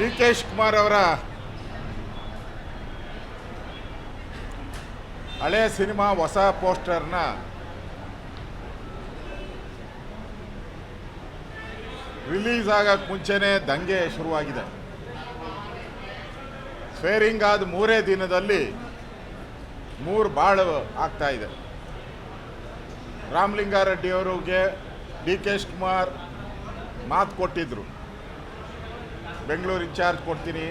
ಡಿ.ಕೆ. ಶಿವಕುಮಾರ್ ಅವರ ಹಳೆ ಸಿನಿಮಾ ಹೊಸ ಪೋಸ್ಟರ್ನ ರಿಲೀಸ್ ಆಗಕ್ಕೆ ಮುಂಚೆನೇ ದಂಗೆ ಶುರುವಾಗಿದೆ. ಸ್ವೇರಿಂಗ್ ಆದ 3 ದಿನದಲ್ಲಿ 3 ಬಾಳು ಆಗ್ತಾ ಇದೆ. ರಾಮಲಿಂಗಾರೆಡ್ಡಿ ಅವರಿಗೆ ಡಿ.ಕೆ. ಶಿವಕುಮಾರ್ ಮಾತು ಕೊಟ್ಟಿದ್ರು, ಬೆಂಗಳೂರು ಇನ್ಚಾರ್ಜ್ ಕೊಡ್ತೀನಿ,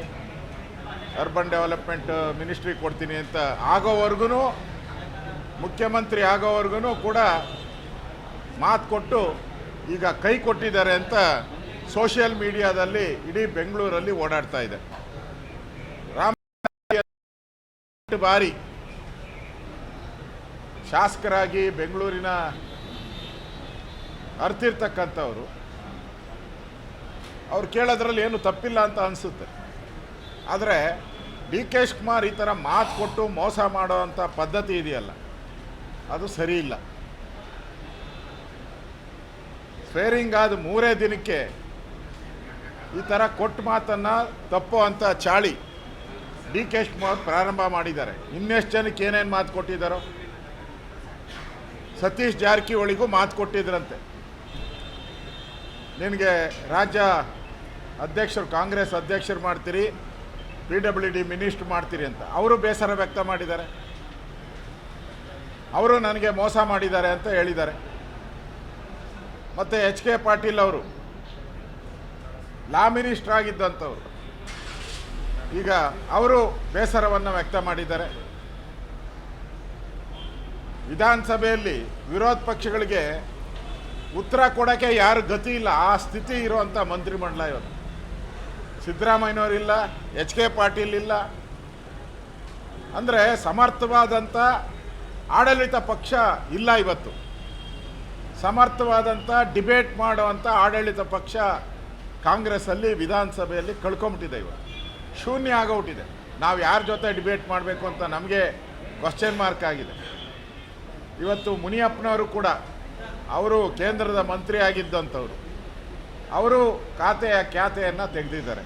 ಅರ್ಬನ್ ಡೆವಲಪ್ಮೆಂಟ್ ಮಿನಿಸ್ಟ್ರಿ ಕೊಡ್ತೀನಿ ಅಂತ. ಆಗೋವರೆಗೂ ಮುಖ್ಯಮಂತ್ರಿ ಆಗೋವರೆಗೂ ಕೂಡ ಮಾತು ಕೊಟ್ಟು ಈಗ ಕೈ ಕೊಟ್ಟಿದ್ದಾರೆ ಅಂತ ಸೋಷಿಯಲ್ ಮೀಡಿಯಾದಲ್ಲಿ ಇಡೀ ಬೆಂಗಳೂರಲ್ಲಿ ಓಡಾಡ್ತಾ ಇದೆ. ಬಾರಿ ಶಾಸಕರಾಗಿ ಬೆಂಗಳೂರಿನ ಅರ್ತಿರ್ತಕ್ಕಂಥವ್ರು, ಅವ್ರು ಕೇಳೋದ್ರಲ್ಲಿ ಏನು ತಪ್ಪಿಲ್ಲ ಅಂತ ಅನಿಸುತ್ತೆ. ಆದರೆ ಡಿ.ಕೆ. ಶಿವಕುಮಾರ್ ಈ ಥರ ಮಾತು ಕೊಟ್ಟು ಮೋಸ ಮಾಡೋ ಅಂಥ ಪದ್ಧತಿ ಇದೆಯಲ್ಲ, ಅದು ಸರಿ ಇಲ್ಲ. ಸ್ವೇರಿಂಗ್ ಆದ 3 ದಿನಕ್ಕೆ ಈ ಥರ ಕೊಟ್ಟ ಮಾತನ್ನು ತಪ್ಪೋ ಅಂಥ ಚಾಳಿ ಡಿ.ಕೆ. ಶಿವಕುಮಾರ್ ಪ್ರಾರಂಭ ಮಾಡಿದ್ದಾರೆ. ಇನ್ನೆಷ್ಟು ಜನಕ್ಕೆ ಏನೇನು ಮಾತು ಕೊಟ್ಟಿದ್ದಾರೋ, ಸತೀಶ್ ಜಾರಕಿಹೊಳಿಗೂ ಮಾತು ಕೊಟ್ಟಿದ್ರಂತೆ, ನಿನಗೆ ರಾಜ್ಯ ಅಧ್ಯಕ್ಷರು, ಕಾಂಗ್ರೆಸ್ ಅಧ್ಯಕ್ಷರು ಮಾಡ್ತೀರಿ, PWD ಮಿನಿಸ್ಟ್ರ್ ಮಾಡ್ತೀರಿ ಅಂತ. ಅವರು ಬೇಸರ ವ್ಯಕ್ತ ಮಾಡಿದ್ದಾರೆ, ಅವರು ನನಗೆ ಮೋಸ ಮಾಡಿದ್ದಾರೆ ಅಂತ ಹೇಳಿದ್ದಾರೆ. ಮತ್ತು H.K. ಪಾಟೀಲ್ ಅವರು ಲಾ ಮಿನಿಸ್ಟ್ರ್ ಆಗಿದ್ದಂಥವ್ರು, ಈಗ ಅವರು ಬೇಸರವನ್ನು ವ್ಯಕ್ತ ಮಾಡಿದ್ದಾರೆ. ವಿಧಾನಸಭೆಯಲ್ಲಿ ವಿರೋಧ ಪಕ್ಷಗಳಿಗೆ ಉತ್ತರ ಕೊಡೋಕ್ಕೆ ಯಾರು ಗತಿ ಇಲ್ಲ, ಆ ಸ್ಥಿತಿ ಇರುವಂಥ ಮಂತ್ರಿಮಂಡಲ ಇವತ್ತು. ಸಿದ್ದರಾಮಯ್ಯನವರಿಲ್ಲ, H.K. ಪಾಟೀಲ್ ಇಲ್ಲ. ಅಂದರೆ ಸಮರ್ಥವಾದಂಥ ಆಡಳಿತ ಪಕ್ಷ ಇಲ್ಲ ಇವತ್ತು. ಸಮರ್ಥವಾದಂಥ ಡಿಬೇಟ್ ಮಾಡುವಂಥ ಆಡಳಿತ ಪಕ್ಷ ಕಾಂಗ್ರೆಸ್ಸಲ್ಲಿ ವಿಧಾನಸಭೆಯಲ್ಲಿ ಕಳ್ಕೊಂಬಿಟ್ಟಿದೆ. ಇವತ್ತು ಶೂನ್ಯ ಆಗೋಗ್ಬಿಟ್ಟಿದೆ. ನಾವು ಯಾರ ಜೊತೆ ಡಿಬೇಟ್ ಮಾಡಬೇಕು ಅಂತ ನಮಗೆ ಕ್ವಶ್ಚನ್ ಮಾರ್ಕ್ ಆಗಿದೆ. ಇವತ್ತು ಮುನಿಯಪ್ಪನವರು ಕೂಡ, ಅವರು ಕೇಂದ್ರದ ಮಂತ್ರಿ ಆಗಿದ್ದಂಥವ್ರು, ಅವರು ಖ್ಯಾತೆಯನ್ನು ತೆಗೆದಿದ್ದಾರೆ.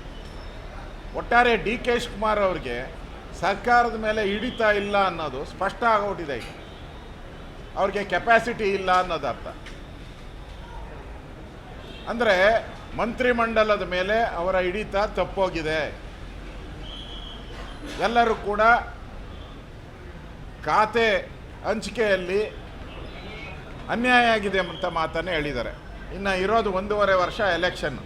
ಒಟ್ಟಾರೆ ಡಿ.ಕೆ. ಶಿವಕುಮಾರ್ ಅವ್ರಿಗೆ ಸರ್ಕಾರದ ಮೇಲೆ ಹಿಡಿತ ಇಲ್ಲ ಅನ್ನೋದು ಸ್ಪಷ್ಟ ಆಗೋಗ್ಬಿಟ್ಟಿದೆ. ಈಗ ಅವ್ರಿಗೆ ಕೆಪಾಸಿಟಿ ಇಲ್ಲ ಅನ್ನೋದು ಅರ್ಥ. ಅಂದರೆ ಮಂತ್ರಿಮಂಡಲದ ಮೇಲೆ ಅವರ ಹಿಡಿತ ತಪ್ಪೋಗಿದೆ. ಎಲ್ಲರೂ ಕೂಡ ಖಾತೆ ಹಂಚಿಕೆಯಲ್ಲಿ ಅನ್ಯಾಯ ಆಗಿದೆ ಅಂತ ಮಾತನ್ನೇ ಹೇಳಿದ್ದಾರೆ. ಇನ್ನು ಇರೋದು 1.5 ವರ್ಷ ಎಲೆಕ್ಷನ್.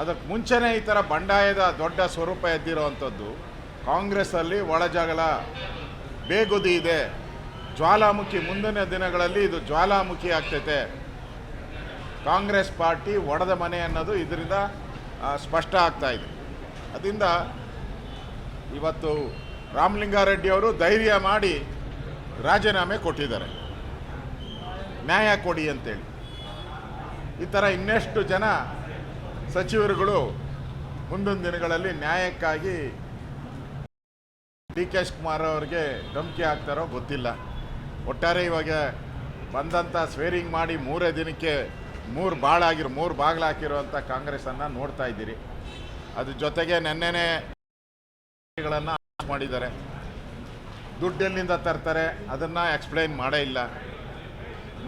ಅದಕ್ಕೆ ಮುಂಚೆನೇ ಈ ಥರ ಬಂಡಾಯದ ದೊಡ್ಡ ಸ್ವರೂಪ ಎದ್ದಿರೋವಂಥದ್ದು. ಕಾಂಗ್ರೆಸ್ಸಲ್ಲಿ ಒಳಜಗಳ ಬೇಗುದಿ ಇದೆ, ಜ್ವಾಲಾಮುಖಿ. ಮುಂದಿನ ದಿನಗಳಲ್ಲಿ ಇದು ಜ್ವಾಲಾಮುಖಿ ಆಗ್ತೈತೆ. ಕಾಂಗ್ರೆಸ್ ಪಾರ್ಟಿ ಒಡೆದ ಮನೆ ಅನ್ನೋದು ಇದರಿಂದ ಸ್ಪಷ್ಟ ಆಗ್ತಾ ಇದೆ. ಅದರಿಂದ ಇವತ್ತು ರಾಮಲಿಂಗಾರೆಡ್ಡಿ ಅವರು ಧೈರ್ಯ ಮಾಡಿ ರಾಜೀನಾಮೆ ಕೊಟ್ಟಿದ್ದಾರೆ, ನ್ಯಾಯ ಕೊಡಿ ಅಂತೇಳಿ. ಈ ಥರ ಇನ್ನೆಷ್ಟು ಜನ ಸಚಿವರುಗಳು ಮುಂದಿನ ದಿನಗಳಲ್ಲಿ ನ್ಯಾಯಕ್ಕಾಗಿ ಡಿ.ಕೆ. ಶಿವಕುಮಾರ್ ಅವರಿಗೆ ಧಮಕಿ ಹಾಕ್ತಾರೋ ಗೊತ್ತಿಲ್ಲ. ಒಟ್ಟಾರೆ ಇವಾಗ ಬಂದಂಥ ಸ್ವೇರಿಂಗ್ ಮಾಡಿ 3 ದಿನಕ್ಕೆ 3 ಬಾಗಿಲು ಹಾಕಿರುವಂಥ ಕಾಂಗ್ರೆಸ್ಸನ್ನು ನೋಡ್ತಾ ಇದ್ದೀರಿ. ಅದ್ರ ಜೊತೆಗೆ ನೆನ್ನೆನೇ ಗಳನ್ನು ಮಾಡಿದ್ದಾರೆ. ದುಡ್ಡೆಲ್ಲಿಂದ ತರ್ತಾರೆ ಅದನ್ನು ಎಕ್ಸ್ಪ್ಲೈನ್ ಮಾಡೇ ಇಲ್ಲ.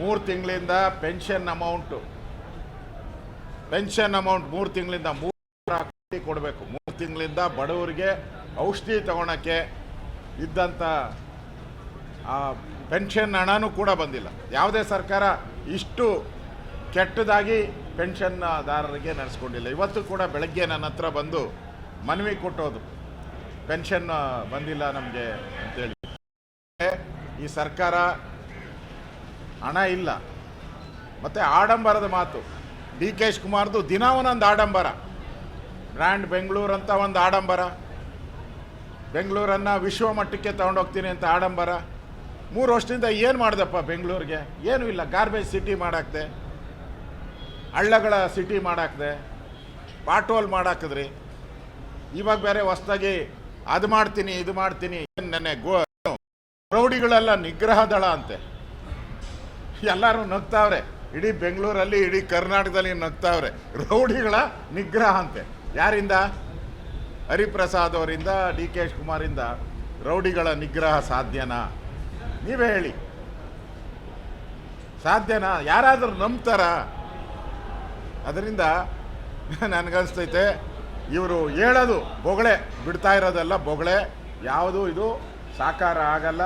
3 ತಿಂಗಳಿಂದ ಪೆನ್ಷನ್ ಅಮೌಂಟ್ 3 ತಿಂಗಳಿಂದ 3 ಕೋಟಿ ಕೊಡಬೇಕು. 3 ತಿಂಗಳಿಂದ ಬಡವರಿಗೆ ಔಷಧಿ ತಗೊಳಕ್ಕೆ ಇದ್ದಂಥ ಪೆನ್ಷನ್ ಹಣನೂ ಕೂಡ ಬಂದಿಲ್ಲ. ಯಾವುದೇ ಸರ್ಕಾರ ಇಷ್ಟು ಕೆಟ್ಟದಾಗಿ ಪೆನ್ಷನ್ದಾರರಿಗೆ ನಡೆಸ್ಕೊಂಡಿಲ್ಲ. ಇವತ್ತು ಕೂಡ ಬೆಳಗ್ಗೆ ನನ್ನ ಹತ್ರ ಬಂದು ಮನವಿ ಕೊಟ್ಟೋದು, ಪೆನ್ಷನ್ ಬಂದಿಲ್ಲ ನಮಗೆ ಅಂತೇಳಿ. ಈ ಸರ್ಕಾರ ಹಣ ಇಲ್ಲ. ಮತ್ತು ಆಡಂಬರದ ಮಾತು ಡಿ.ಕೆ. ಶಿವಕುಮಾರ್ದು. ದಿನ ಒಂದೊಂದು ಆಡಂಬರ. ಬ್ರ್ಯಾಂಡ್ ಬೆಂಗಳೂರು ಅಂತ ಒಂದು ಆಡಂಬರ, ಬೆಂಗಳೂರನ್ನು ವಿಶ್ವ ಮಟ್ಟಕ್ಕೆ ತಗೊಂಡೋಗ್ತೀನಿ ಅಂತ ಆಡಂಬರ. 3 ವರ್ಷದಿಂದ ಏನು ಮಾಡಿದಪ್ಪ ಬೆಂಗಳೂರಿಗೆ? ಏನೂ ಇಲ್ಲ. ಗಾರ್ಬೇಜ್ ಸಿಟಿ ಮಾಡಾಕ್ದೆ, ಹಳ್ಳಗಳ ಸಿಟಿ ಮಾಡಾಕ್ದೆ, ಪಾಟೋಲ್ ಮಾಡಾಕಿದ್ರಿ. ಇವಾಗ ಬೇರೆ ಹೊಸ್ದಾಗಿ ಅದು ಮಾಡ್ತೀನಿ ಇದು ಮಾಡ್ತೀನಿ. ನೆನ್ನೆ ರೌಡಿಗಳೆಲ್ಲ ನಿಗ್ರಹ ದಳ ಅಂತೆ, ಎಲ್ಲರೂ ನಗ್ತಾವ್ರೆ. ಇಡೀ ಬೆಂಗಳೂರಲ್ಲಿ, ಇಡೀ ಕರ್ನಾಟಕದಲ್ಲಿ ನಗ್ತಾವ್ರೆ. ರೌಡಿಗಳ ನಿಗ್ರಹ ಅಂತೆ. ಯಾರಿಂದ? ಹರಿಪ್ರಸಾದ್ ಅವರಿಂದ, ಡಿ ಕೆ ಶಿವಕುಮಾರಿಂದ ರೌಡಿಗಳ ನಿಗ್ರಹ ಸಾಧ್ಯನಾ? ನೀವೇ ಹೇಳಿ, ಸಾಧ್ಯನಾ? ಯಾರಾದರೂ ನಂಬ್ತಾರ? ಅದರಿಂದ ನನಗನ್ಸ್ತೈತೆ ಇವರು ಹೇಳೋದು ಬೊಗಳೆ, ಬಿಡ್ತಾ ಇರೋದೆಲ್ಲ ಬೊಗಳೆ, ಯಾವುದು ಇದು ಸಾಕಾರ ಆಗಲ್ಲ.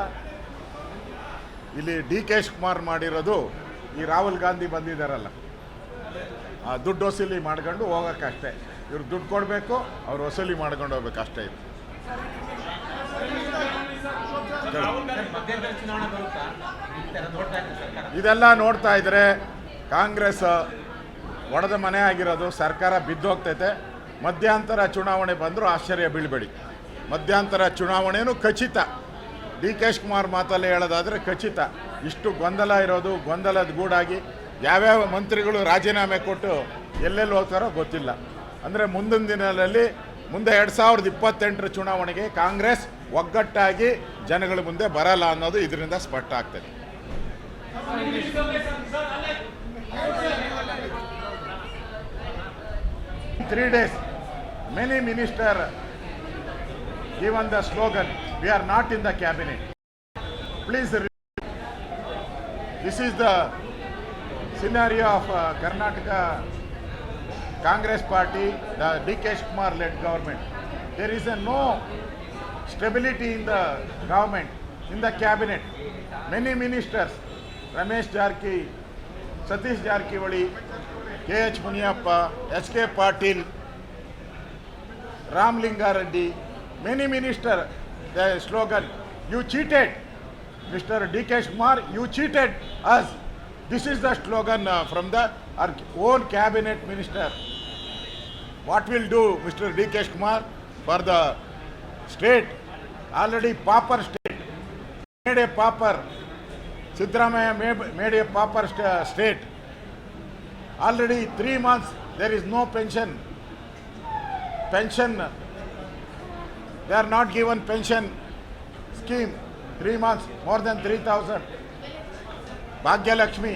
ಇಲ್ಲಿ ಡಿ ಕೆ ಶಿವಕುಮಾರ್ ಮಾಡಿರೋದು, ಈ ರಾಹುಲ್ ಗಾಂಧಿ ಬಂದಿದ್ದಾರಲ್ಲ, ದುಡ್ಡು ವಸೂಲಿ ಮಾಡ್ಕೊಂಡು ಹೋಗೋಕ್ಕಷ್ಟೇ. ಇವ್ರು ದುಡ್ಡು ಕೊಡಬೇಕು, ಅವ್ರು ವಸೂಲಿ ಮಾಡ್ಕೊಂಡು ಹೋಗ್ಬೇಕು, ಅಷ್ಟೇ ಇದು. ಇದೆಲ್ಲ ನೋಡ್ತಾ ಇದ್ರೆ ಕಾಂಗ್ರೆಸ್ ಒಡೆದ ಮನೆ ಆಗಿರೋದು, ಸರ್ಕಾರ ಬಿದ್ದೋಗ್ತೈತೆ. ಮಧ್ಯಂತರ ಚುನಾವಣೆ ಬಂದರೂ ಆಶ್ಚರ್ಯ ಬೀಳಬೇಡಿ. ಮಧ್ಯಂತರ ಚುನಾವಣೆಯೂ ಖಚಿತ. ಡಿ ಕೆ ಶಿವಕುಮಾರ್ ಮಾತಲ್ಲೇ ಹೇಳೋದಾದರೆ ಖಚಿತ. ಇಷ್ಟು ಗೊಂದಲ ಇರೋದು, ಗೊಂದಲದ ಗೂಡಾಗಿ ಯಾವ್ಯಾವ ಮಂತ್ರಿಗಳು ರಾಜೀನಾಮೆ ಕೊಟ್ಟು ಎಲ್ಲೆಲ್ಲಿ ಹೋಗ್ತಾರೋ ಗೊತ್ತಿಲ್ಲ. ಅಂದರೆ ಮುಂದಿನ ದಿನಗಳಲ್ಲಿ ಮುಂದೆ 2028ರ ಚುನಾವಣೆಗೆ ಕಾಂಗ್ರೆಸ್ ಒಗ್ಗಟ್ಟಾಗಿ ಜನಗಳ ಮುಂದೆ ಬರಲ್ಲ ಅನ್ನೋದು ಇದರಿಂದ ಸ್ಪಷ್ಟ ಆಗ್ತದೆ. In 3 days, many ministers given the slogan, "We are not in the cabinet." Please read. This is the scenario of Karnataka Congress Party, the D K Shivakumar led government. There is no stability in the government, in the cabinet. Many ministers, Ramesh Jarki, Satish Jarkiwali, K.H. Muniyappa, H.K. Patil, Ramlinga Reddy, many ministers, the slogan, "You cheated, Mr. D.K. Shivakumar, you cheated us." This is the slogan from the our own cabinet minister. What will do Mr. D.K. Shivakumar for the state? Already pauper state, made a pauper. Siddaramaiah made a pauper state. Already 3 months there is no pension. They are not given pension scheme. 3 months, more than 3,000. Bhagya Lakshmi,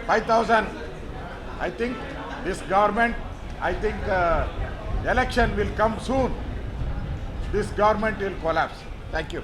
5,000. I think this government, election will come soon. This government will collapse. Thank you.